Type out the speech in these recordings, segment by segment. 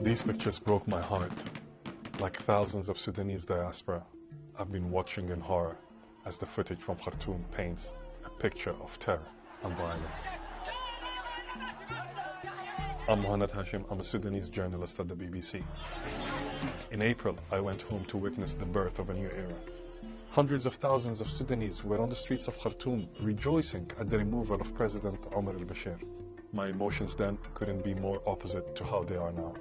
These pictures broke my heart. Like thousands of Sudanese diaspora, I've been watching in horror as the footage from Khartoum paints a picture of terror and violence. I'm Mohanad Hashim. I'm a Sudanese journalist at the BBC. In April, I went home to witness the birth of a new era. Hundreds of thousands of Sudanese were on the streets of Khartoum rejoicing at the removal of President Omar al-Bashir. My emotions then couldn't be more opposite to how they are now.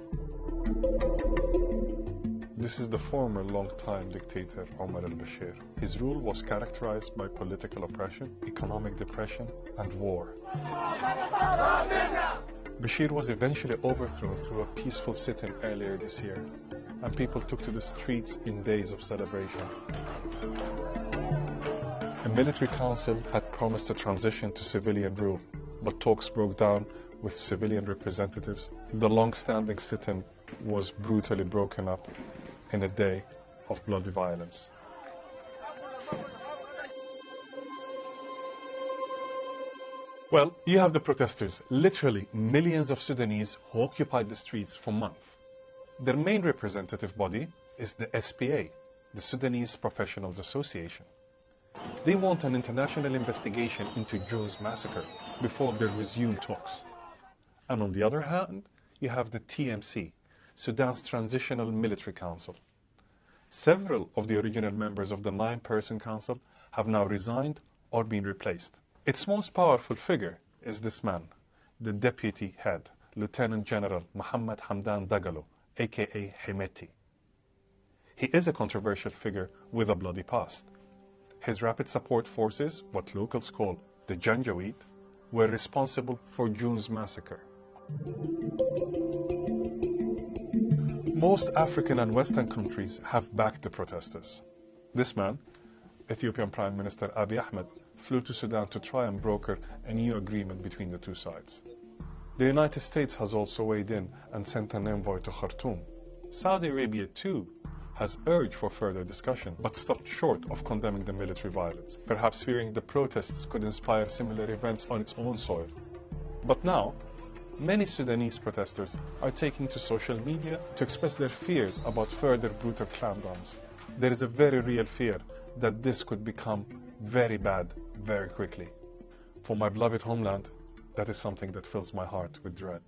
This is the former long-time dictator Omar al-Bashir. His rule was characterized by political oppression, economic depression, and war. Bashir was eventually overthrown through a peaceful sit-in earlier this year, and people took to the streets in days of celebration. A military council had promised a transition to civilian rule, but talks broke down with civilian representatives. The long-standing sit-in was brutally broken up in a day of bloody violence. Well, you have the protesters, literally millions of Sudanese who occupied the streets for months. Their main representative body is the SPA, the Sudanese Professionals Association. They want an international investigation into June's massacre before they resume talks. And on the other hand, you have the TMC, Sudan's Transitional Military Council. Several of the original members of the 9-person council have now resigned or been replaced. Its most powerful figure is this man, the deputy head, Lieutenant General Muhammad Hamdan Dagalo, aka Hemeti. He is a controversial figure with a bloody past. His rapid support forces, what locals call the Janjaweed, were responsible for June's massacre. Most African and Western countries have backed the protesters. This man, Ethiopian Prime Minister Abiy Ahmed, flew to Sudan to try and broker a new agreement between the two sides. The United States has also weighed in and sent an envoy to Khartoum. Saudi Arabia too has urged for further discussion, but stopped short of condemning the military violence, perhaps fearing the protests could inspire similar events on its own soil. But now, many Sudanese protesters are taking to social media to express their fears about further brutal clampdowns. There is a very real fear that this could become very bad very quickly. For my beloved homeland, that is something that fills my heart with dread.